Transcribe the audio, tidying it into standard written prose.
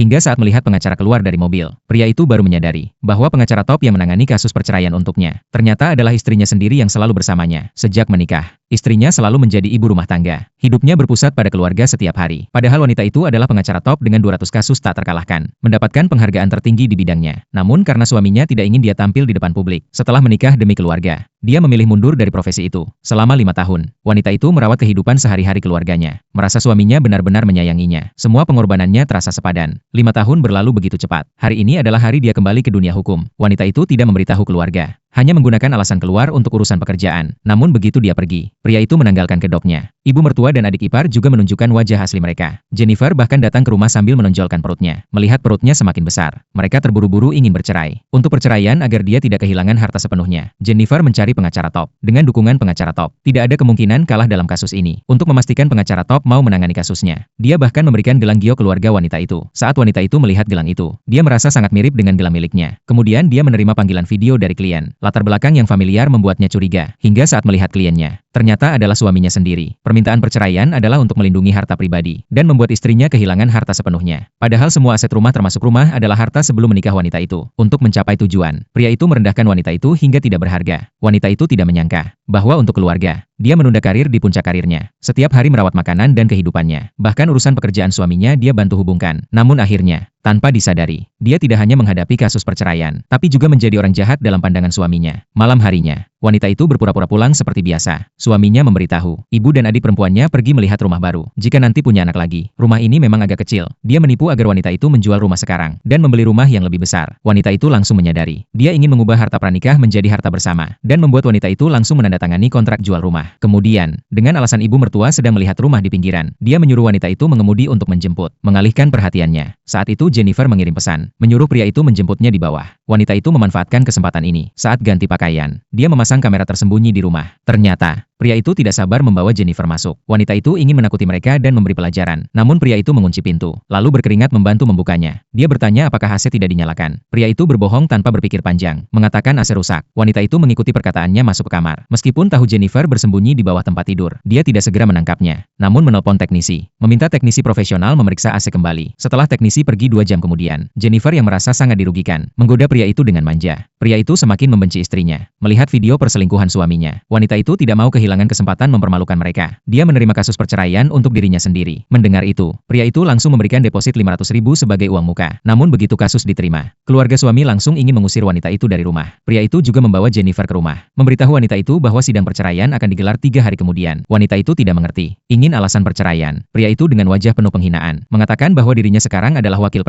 Hingga saat melihat pengacara keluar dari mobil, pria itu baru menyadari bahwa pengacara top yang menangani kasus perceraian untuknya ternyata adalah istrinya sendiri yang selalu bersamanya sejak menikah. Istrinya selalu menjadi ibu rumah tangga. Hidupnya berpusat pada keluarga setiap hari. Padahal wanita itu adalah pengacara top dengan 200 kasus tak terkalahkan, mendapatkan penghargaan tertinggi di bidangnya. Namun karena suaminya tidak ingin dia tampil di depan publik, setelah menikah demi keluarga, dia memilih mundur dari profesi itu. Selama 5 tahun, wanita itu merawat kehidupan sehari-hari keluarganya, merasa suaminya benar-benar menyayanginya. Semua pengorbanannya terasa sepadan. 5 tahun berlalu begitu cepat. Hari ini adalah hari dia kembali ke dunia hukum. Wanita itu tidak memberitahu keluarga, hanya menggunakan alasan keluar untuk urusan pekerjaan. Namun begitu dia pergi, pria itu menanggalkan kedoknya. Ibu mertua dan adik ipar juga menunjukkan wajah asli mereka. Jennifer bahkan datang ke rumah sambil menonjolkan perutnya. Melihat perutnya semakin besar, mereka terburu-buru ingin bercerai. Untuk perceraian agar dia tidak kehilangan harta sepenuhnya, Jennifer mencari pengacara top. Dengan dukungan pengacara top, tidak ada kemungkinan kalah dalam kasus ini. Untuk memastikan pengacara top mau menangani kasusnya, dia bahkan memberikan gelang Gio keluarga wanita itu. Saat wanita itu melihat gelang itu, dia merasa sangat mirip dengan gelang miliknya. Kemudian dia menerima panggilan video dari klien. Latar belakang yang familiar membuatnya curiga, hingga saat melihat kliennya, ternyata adalah suaminya sendiri. Permintaan perceraian adalah untuk melindungi harta pribadi, dan membuat istrinya kehilangan harta sepenuhnya. Padahal semua aset rumah termasuk rumah adalah harta sebelum menikah wanita itu. Untuk mencapai tujuan, pria itu merendahkan wanita itu hingga tidak berharga. Wanita itu tidak menyangka bahwa untuk keluarga, dia menunda karir di puncak karirnya. Setiap hari merawat makanan dan kehidupannya. Bahkan urusan pekerjaan suaminya dia bantu hubungkan. Namun akhirnya, tanpa disadari, dia tidak hanya menghadapi kasus perceraian, tapi juga menjadi orang jahat dalam pandangan suaminya. Malam harinya, wanita itu berpura-pura pulang seperti biasa. Suaminya memberitahu, ibu dan adik perempuannya pergi melihat rumah baru. Jika nanti punya anak lagi, rumah ini memang agak kecil. Dia menipu agar wanita itu menjual rumah sekarang, dan membeli rumah yang lebih besar. Wanita itu langsung menyadari, dia ingin mengubah harta pranikah menjadi harta bersama, dan membuat wanita itu langsung menandatangani kontrak jual rumah. Kemudian, dengan alasan ibu mertua sedang melihat rumah di pinggiran, dia menyuruh wanita itu mengemudi untuk menjemput, mengalihkan perhatiannya. Saat itu Jennifer mengirim pesan, menyuruh pria itu menjemputnya di bawah. Wanita itu memanfaatkan kesempatan ini. Saat ganti pakaian, dia memasang kamera tersembunyi di rumah. Ternyata, pria itu tidak sabar membawa Jennifer masuk. Wanita itu ingin menakuti mereka dan memberi pelajaran. Namun pria itu mengunci pintu, lalu berkeringat membantu membukanya. Dia bertanya apakah AC tidak dinyalakan. Pria itu berbohong tanpa berpikir panjang, mengatakan AC rusak. Wanita itu mengikuti perkataannya masuk ke kamar. Meskipun tahu Jennifer bersembunyi di bawah tempat tidur, dia tidak segera menangkapnya. Namun menelpon teknisi, meminta teknisi profesional memeriksa AC kembali. Setelah teknisi pergi 2 jam kemudian, Jennifer yang merasa sangat dirugikan, menggoda pria itu dengan manja. Pria itu semakin membenci istrinya. Melihat video perselingkuhan suaminya, wanita itu tidak mau kehilangan kesempatan mempermalukan mereka. Dia menerima kasus perceraian untuk dirinya sendiri. Mendengar itu, pria itu langsung memberikan deposit 500.000 sebagai uang muka. Namun begitu kasus diterima, keluarga suami langsung ingin mengusir wanita itu dari rumah. Pria itu juga membawa Jennifer ke rumah, memberitahu wanita itu bahwa sidang perceraian akan digelar 3 hari kemudian. Wanita itu tidak mengerti, ingin alasan perceraian. Pria itu dengan wajah penuh penghinaan, mengatakan bahwa dirinya sekarang adalah wakil